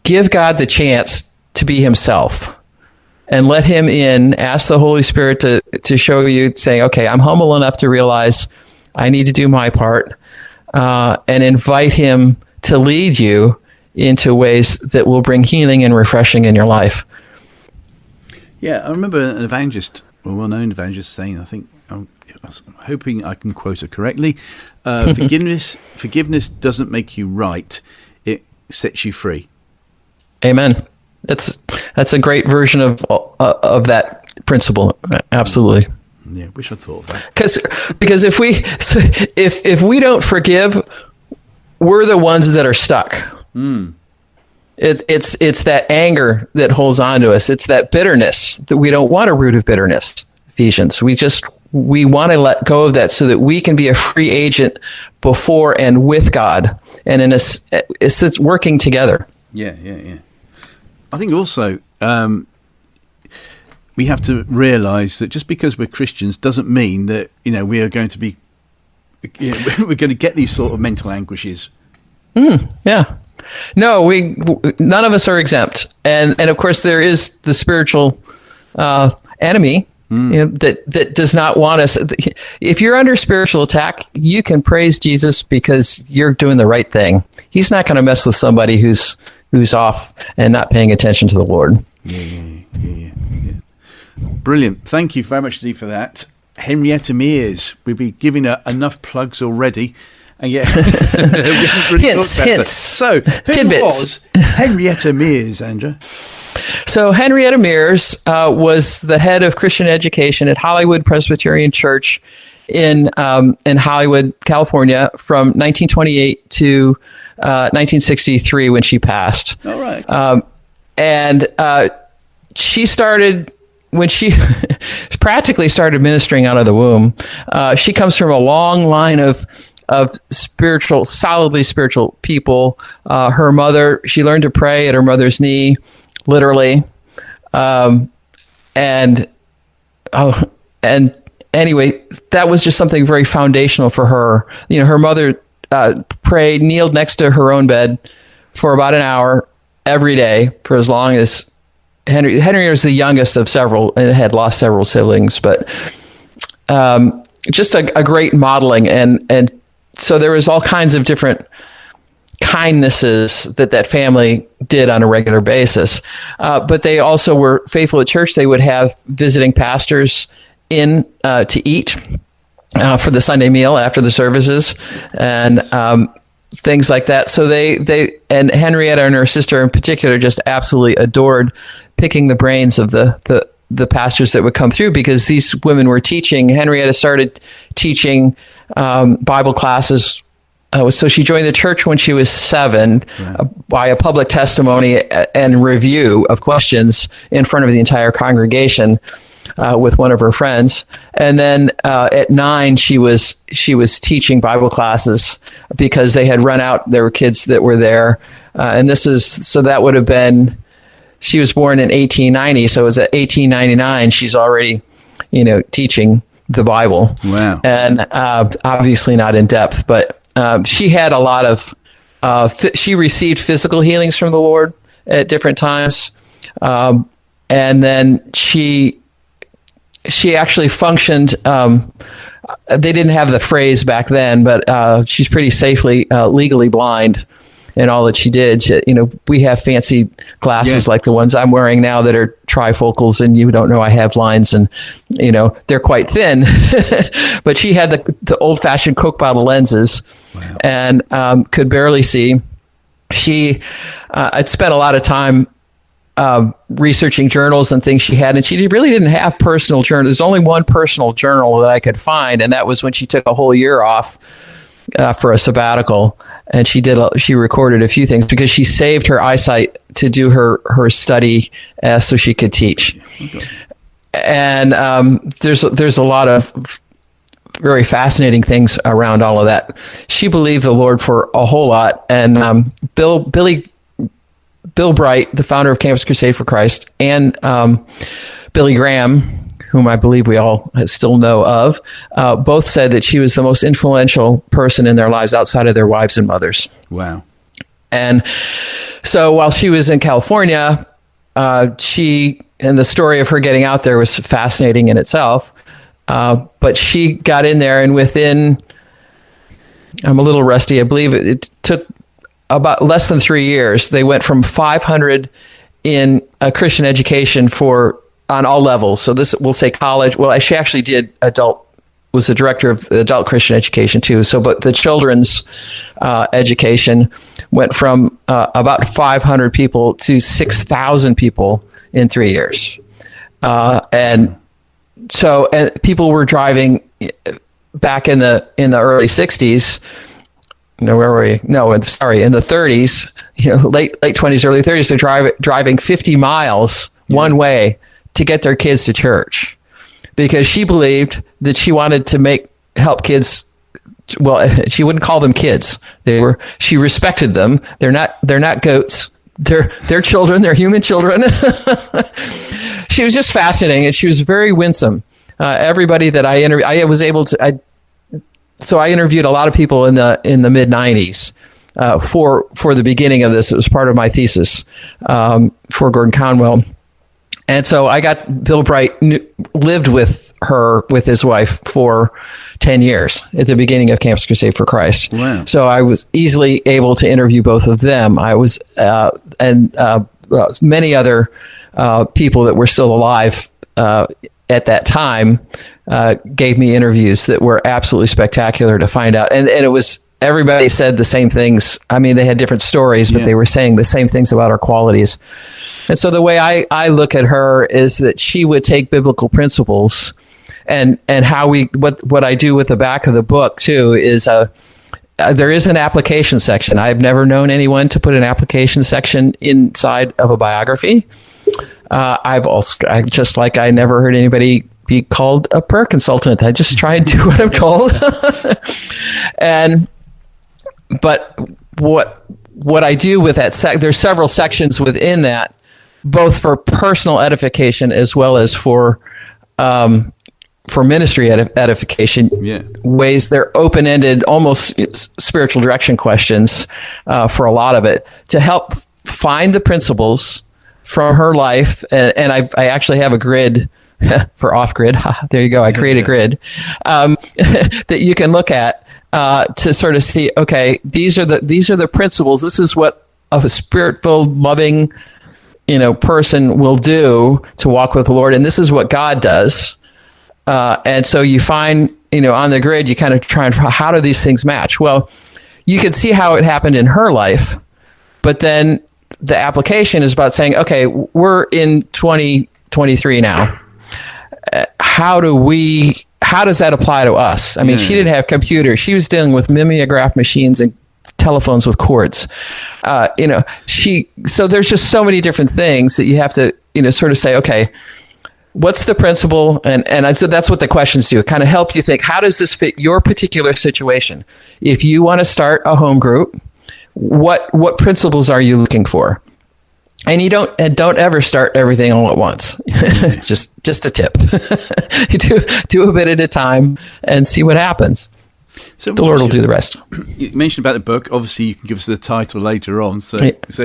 give God the chance to be himself. and let him in. Ask the Holy Spirit to show you, saying, okay, I'm humble enough to realize I need to do my part, and invite him to lead you into ways that will bring healing and refreshing in your life. Yeah, I remember an evangelist, a well-known evangelist, saying, I think, I'm hoping I can quote her correctly, forgiveness doesn't make you right, it sets you free. Amen. That's a great version of that principle. Absolutely. Yeah, wish I thought of that. Because if we don't forgive, we're the ones that are stuck. It's that anger that holds on to us. It's that bitterness that we don't want, a root of bitterness. Ephesians. We want to let go of that so that we can be a free agent before and with God, and it's working together. Yeah. I think also we have to realize that just because we're Christians doesn't mean that we are going to be we're going to get these sort of mental anguishes. Yeah. No, none of us are exempt, and of course there is the spiritual enemy that does not want us. If you're under spiritual attack, you can praise Jesus because you're doing the right thing. He's not going to mess with somebody who's off and not paying attention to the Lord. Yeah. Brilliant. Thank you very much, Steve, for that. Henrietta Mears. We've been giving her enough plugs already. And yet, hints. So, who tidbits. Was Henrietta Mears, Andrea? So, Henrietta Mears was the head of Christian education at Hollywood Presbyterian Church in Hollywood, California, from 1928 to 1963 when she passed. All right. And she started. When she practically started ministering out of the womb, she comes from a long line of solidly spiritual people. Her mother, she learned to pray at her mother's knee, literally. And anyway, that was just something very foundational for her. Her mother prayed, kneeled next to her own bed for about an hour every day for as long as Henry was the youngest of several and had lost several siblings, but just a great modeling. And so there was all kinds of different kindnesses that family did on a regular basis. But they also were faithful at church. They would have visiting pastors in to eat for the Sunday meal after the services and things like that. So they and Henrietta and her sister in particular just absolutely adored picking the brains of the pastors that would come through, because these women were teaching. Henrietta started teaching Bible classes. So she joined the church when she was 7 by a public testimony and review of questions in front of the entire congregation with one of her friends. And then at 9, she was teaching Bible classes because they had run out. There were kids that were there. And that would have been, she was born in 1890. So it was at 1899. She's already, teaching the Bible. Wow. And obviously not in depth, but she had a lot of, she received physical healings from the Lord at different times. And then she actually functioned, they didn't have the phrase back then, but she's pretty safely legally blind in all that she did. We have fancy glasses like the ones I'm wearing now that are trifocals, and you don't know I have lines, and they're quite thin. But she had the old-fashioned Coke bottle lenses. Wow. And could barely see. She had spent a lot of time researching journals and things she had, and she really didn't have personal journals. There's only one personal journal that I could find, and that was when she took a whole year off for a sabbatical, and she recorded a few things because she saved her eyesight to do her study so she could teach. Okay. And there's a lot of very fascinating things around all of that. She believed the Lord for a whole lot, and Bill Bright, the founder of Campus Crusade for Christ, and Billy Graham, whom I believe we all still know of, both said that she was the most influential person in their lives outside of their wives and mothers. Wow. And so while she was in California, she, and the story of her getting out there was fascinating in itself. But she got in there, and within, I'm a little rusty, I believe it took about less than 3 years. They went from 500 in Christian education on all levels. So this, we'll say college. Well, she actually did was the director of the adult Christian education too. So, but the children's education went from about 500 people to 6,000 people in 3 years. And people were driving back in the early 60s. No, where were we? No, sorry, in the 30s, late 20s, early 30s, they're driving 50 miles one way to get their kids to church, because she believed that she wanted to help kids. Well, she wouldn't call them kids. She respected them. They're not goats. They're children. They're human children. She was just fascinating, and she was very winsome. Everybody that I interviewed, I interviewed a lot of people in the mid 90s for the beginning of this. It was part of my thesis for Gordon Conwell. And so I got Bill Bright lived with his wife for 10 years at the beginning of Campus Crusade for Christ. Wow. So I was easily able to interview both of them. I was, many other people that were still alive at that time gave me interviews that were absolutely spectacular to find out. And it was, everybody said the same things. I mean, they had different stories, but they were saying the same things about our qualities. And so the way I look at her is that she would take biblical principles and how what I do with the back of the book too is there is an application section. I've never known anyone to put an application section inside of a biography. I never heard anybody be called a prayer consultant. I just try and do what I'm told. But what I do with that there's several sections within that, both for personal edification as well as for ministry edification. Yeah. Ways they're open-ended, almost spiritual direction questions for a lot of it, to help find the principles from her life. And I actually have a grid for off-grid. There you go. I create a grid that you can look at to sort of see, okay, these are the principles. This is what a spirit-filled, loving, person will do to walk with the Lord, and this is what God does. And so you find, on the grid, you kind of try and how do these things match? Well, you can see how it happened in her life, but then the application is about saying, okay, we're in 2023 now. How does that apply to us? I mean, she didn't have computers. She was dealing with mimeograph machines and telephones with cords. So there's just so many different things that you have to, sort of say, okay, what's the principle? And so that's what the questions do. Kind of help you think, how does this fit your particular situation? If you want to start a home group, what principles are you looking for? And you don't ever start everything all at once. just a tip. You do a bit at a time and see what happens. So the Lord will do the rest. You mentioned about the book. Obviously, you can give us the title later on, so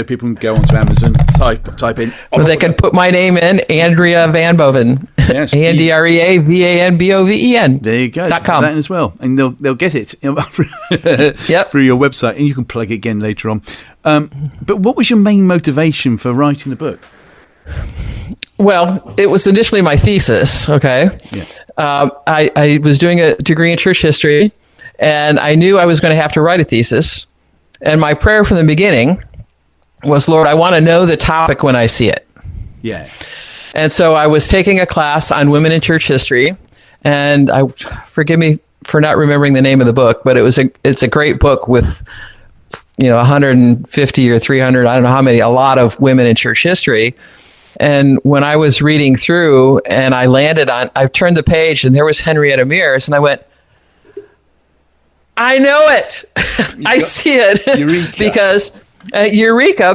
people can go onto Amazon, type in. Or they can put my name in, Andrea Van Boven. Yes, AndreaVanBoven. There you go. .com. That as well, and they'll get it through your website, and you can plug it again later on. But what was your main motivation for writing the book? Well, it was initially my thesis. Okay, I was doing a degree in church history. And I knew I was going to have to write a thesis. And my prayer from the beginning was, Lord, I want to know the topic when I see it. Yeah. And so I was taking a class on women in church history. And forgive me for not remembering the name of the book, but it's a great book with, 150 or 300, I don't know how many, a lot of women in church history. And when I was reading through and I turned the page and there was Henrietta Mears, and I went, I know it. I see it. Eureka.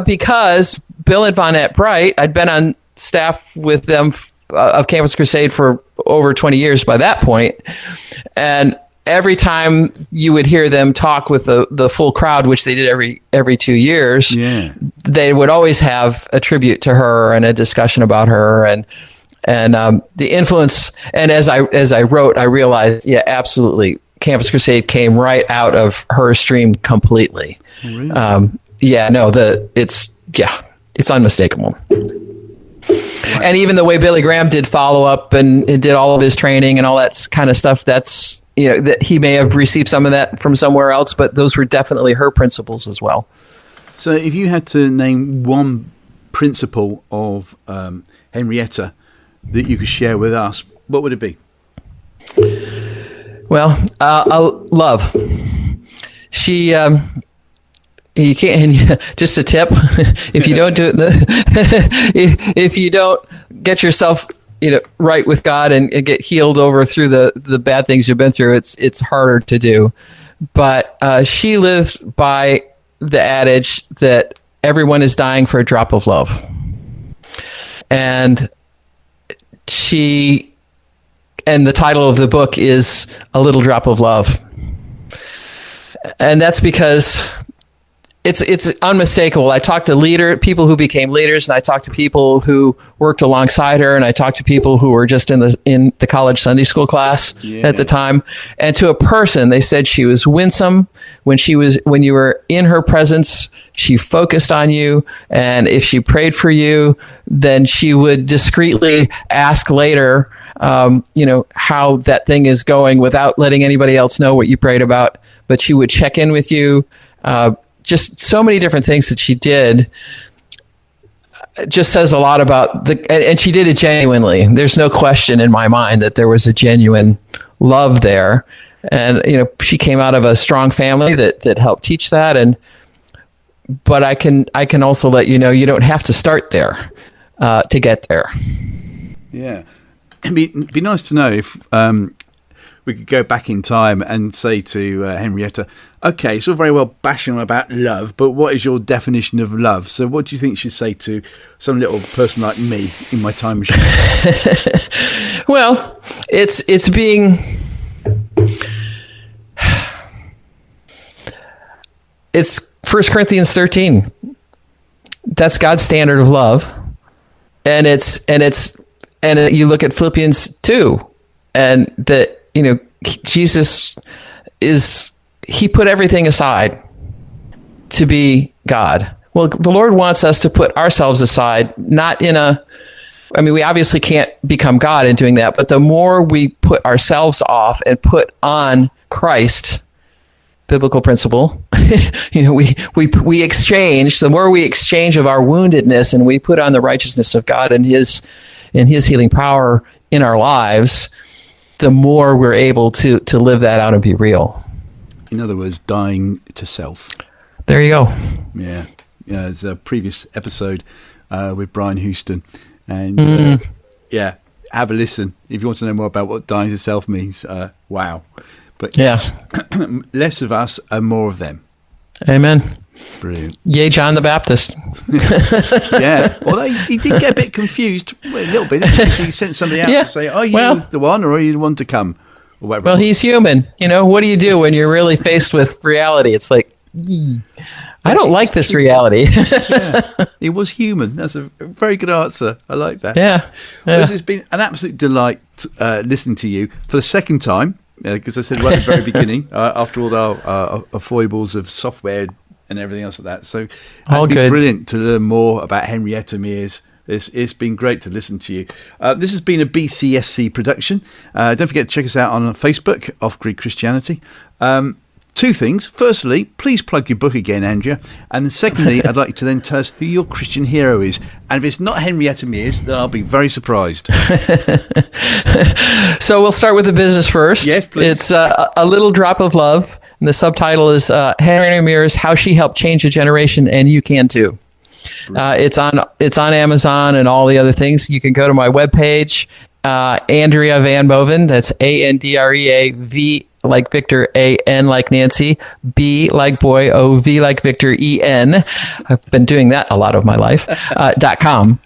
because Bill and Vonette Bright, I'd been on staff with them of Campus Crusade for over 20 years by that point. And every time you would hear them talk with the full crowd, which they did every 2 years, they would always have a tribute to her and a discussion about her and the influence. And as I wrote, I realized, absolutely, Campus Crusade came right out of her stream completely. Oh, really? It's unmistakable. Right. And even the way Billy Graham did follow up and did all of his training and all that kind of stuff, that's, that he may have received some of that from somewhere else, but those were definitely her principles as well. So if you had to name one principle of Henrietta that you could share with us, what would it be? Well, love. She, you can't. Just a tip: if you don't do it, if you don't get yourself, right with God and get healed over through the bad things you've been through, it's harder to do. But she lived by the adage that everyone is dying for a drop of love, and the title of the book is A Little Drop of Love. And that's because it's unmistakable. I talked to people who became leaders, and I talked to people who worked alongside her, and I talked to people who were just in the college Sunday school class at the time. And to a person, they said she was winsome. When you were in her presence, she focused on you, and if she prayed for you, then she would discreetly ask later, how that thing is going without letting anybody else know what you prayed about. But she would check in with you. Just so many different things that she did. It just says a lot about and she did it genuinely. There's no question in my mind that there was a genuine love there. And, she came out of a strong family that helped teach that. But I can also let you know, you don't have to start there to get there. Yeah. It'd be nice to know if we could go back in time and say to Henrietta, okay, it's all very well bashing on about love, but what is your definition of love? So what do you think she'd say to some little person like me in my time machine? Well, it's being... It's 1 Corinthians 13. That's God's standard of love. And you look at Philippians 2, and that, Jesus he put everything aside to be God. Well, the Lord wants us to put ourselves aside, not we obviously can't become God in doing that, but the more we put ourselves off and put on Christ, biblical principle, we exchange, the more we exchange of our woundedness and we put on the righteousness of God and his healing power in our lives, the more we're able to live that out and be real. In other words, dying to self. There you go. Yeah. There's a previous episode with Brian Houston. And have a listen if you want to know more about what dying to self means. Wow. But less of us and more of them. Amen. Brilliant. Yay, John the Baptist. Yeah. Well, he did get a bit confused, a little bit. He sent somebody out to say, are you the one or are you the one to come? Or whatever. Well, he's human. What do you do when you're really faced with reality? It's like, I don't like this reality. He was human. That's a very good answer. I like that. Yeah. Well, this has been an absolute delight listening to you for the second time. Because I said right at the very beginning, after all our foibles of software and everything else like that. So it's been brilliant to learn more about Henrietta Mears. It's been great to listen to you. This has been a BCSC production. Don't forget to check us out on Facebook, Off-Grid Christianity. Two things. Firstly, please plug your book again, Andrea. And then secondly, I'd like you to then tell us who your Christian hero is. And if it's not Henrietta Mears, then I'll be very surprised. So we'll start with the business first. Yes, please. It's A Little Drop of Love. And the subtitle is Henrietta Mears, How She Helped Change a Generation, and You Can Too. It's on Amazon and all the other things. You can go to my webpage, Andrea Van Boven. That's Andrea V like Victor, A-N like Nancy, B like boy, O-V like Victor, E-N. I've been doing that a lot of my life, .com.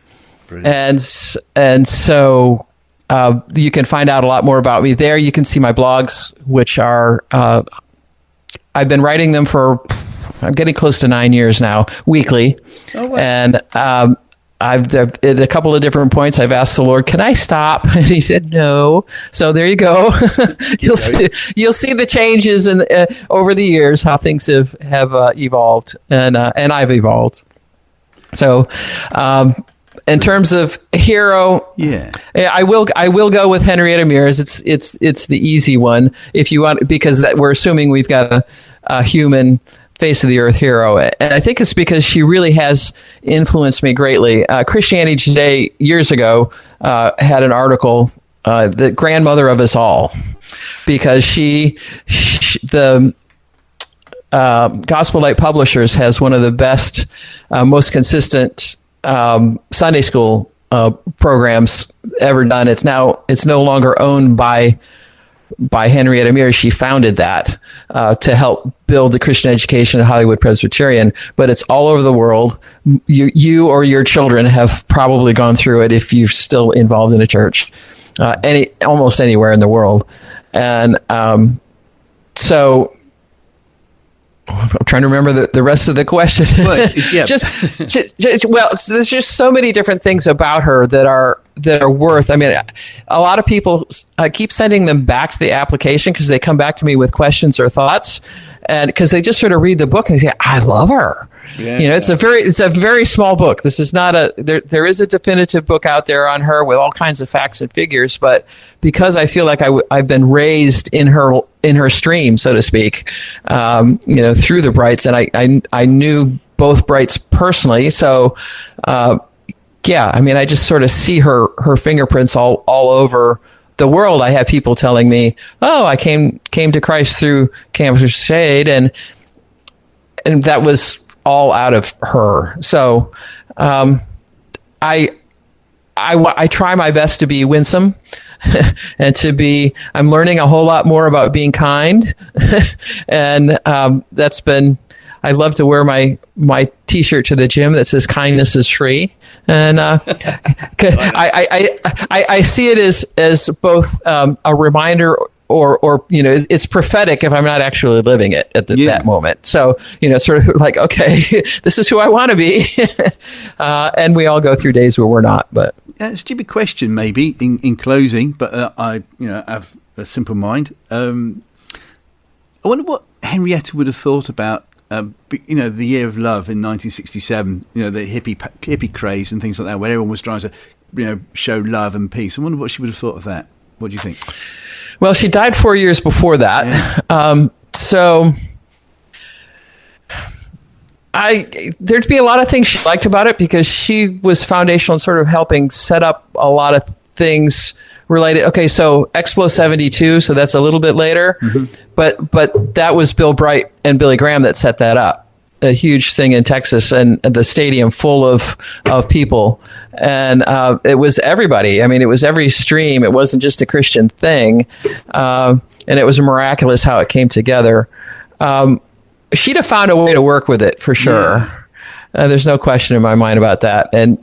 And so you can find out a lot more about me there. You can see my blogs, which are I've been writing them for I'm getting close to 9 years now, weekly. Oh, wow. And I've at a couple of different points I've asked the Lord, can I stop? And he said no. So there you go. You'll see the changes in over the years, how things have evolved, and I've evolved. So in terms of hero, I will go with Henrietta Mears. It's the easy one if you want, because we're assuming we've got a human face of the earth hero, and I think it's because she really has influenced me greatly. Christianity Today years ago had an article, the grandmother of us all, because the Gospel Light Publishers has one of the best, most consistent Sunday school programs ever done. It's no longer owned by Henrietta Mears. She founded that to help build the Christian education at Hollywood Presbyterian, but it's all over the world. You or your children have probably gone through it if you're still involved in a church, almost anywhere in the world. And so I'm trying to remember the rest of the question. Well, yeah. There's just so many different things about her that are worth. I mean, a lot of people keep sending them back to the application because they come back to me with questions or thoughts, and because they just sort of read the book and they say, "I love her." Yeah. It's a very small book. This is not there is a definitive book out there on her with all kinds of facts and figures, but because I feel like I've been raised in her stream, so to speak, through the Brights, and I knew both Brights personally, so I mean, I just sort of see her fingerprints all over the world. I have people telling me, "Oh, I came to Christ through Campus Crusade," and that was all out of her. So I try my best to be winsome and I'm learning a whole lot more about being kind. And that's been, I love to wear my t-shirt to the gym that says kindness is free. And I see it as both a reminder or it's prophetic if I'm not actually living it at that moment. So, sort of like, okay, this is who I want to be. And we all go through days where we're not. But a stupid question, maybe in closing, but I have a simple mind. I wonder what Henrietta would have thought about the year of love in 1967, the hippie craze and things like that, where everyone was trying to, show love and peace. I wonder what she would have thought of that. What do you think? Well, she died 4 years before that. Yeah. So there'd be a lot of things she liked about it because she was foundational in sort of helping set up a lot of things related. Okay, so Explo 72, so that's a little bit later, but that was Bill Bright and Billy Graham that set that up. A huge thing in Texas, and the stadium full of people, and it was everybody. I mean, it was every stream. It wasn't just a Christian thing, and it was miraculous how it came together. She'd have found a way to work with it for sure. Yeah. There's no question in my mind about that, and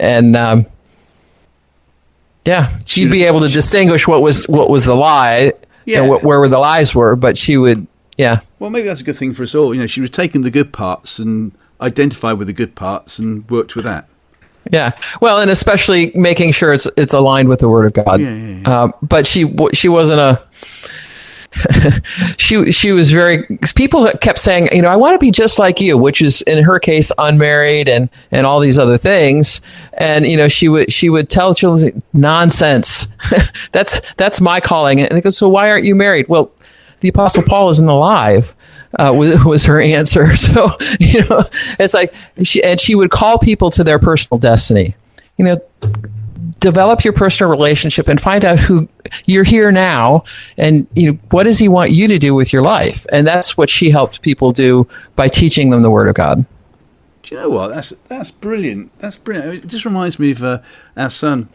she'd be able to distinguish what was the lie, and where the lies were, but she would. Yeah. Well, maybe that's a good thing for us all. She would have taken the good parts and identified with the good parts and worked with that. Yeah. Well, and especially making sure it's aligned with the Word of God. Yeah. But she wasn't she was very. People kept saying, I want to be just like you, which is in her case unmarried and all these other things. And she would tell children, nonsense. That's my calling. And they go, so why aren't you married? Well, the Apostle Paul isn't alive, was her answer. So, it's like she would call people to their personal destiny. Develop your personal relationship and find out who you're here now, and what does he want you to do with your life? And that's what she helped people do by teaching them the Word of God. Do you know what? That's brilliant. That's brilliant. It just reminds me of our son,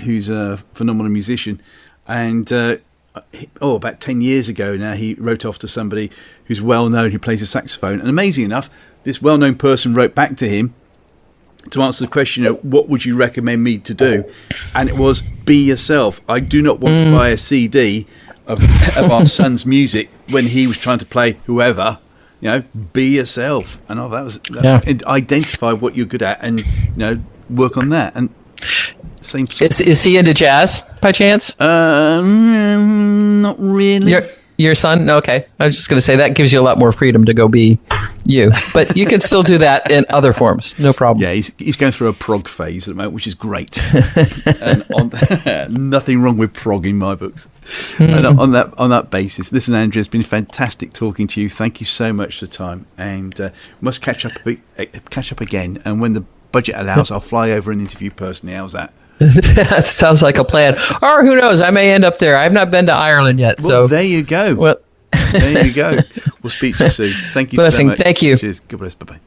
who's a phenomenal musician, and about 10 years ago now, he wrote off to somebody who's well-known, who plays the saxophone. And amazing enough, this well-known person wrote back to him to answer the question, what would you recommend me to do? And it was be yourself. I do not want to buy a CD of our son's music when he was trying to play whoever. Be yourself. And identify what you're good at, and work on that. And same. Is he into jazz by chance? Not really. Your son? Okay. I was just going to say that gives you a lot more freedom to go be you. But you can still do that in other forms. No problem. Yeah, he's going through a prog phase at the moment, which is great. And nothing wrong with prog in my books. And on that basis, listen, Andrea, it's been fantastic talking to you. Thank you so much for the time. And we must catch up again. And when the budget allows, I'll fly over and interview personally. How's that? That sounds like a plan. Or who knows? I may end up there. I've not been to Ireland yet. Well, so there you go. There you go. We'll speak to you soon. Thank you so much. Thank you. Cheers. God bless. Bye-bye.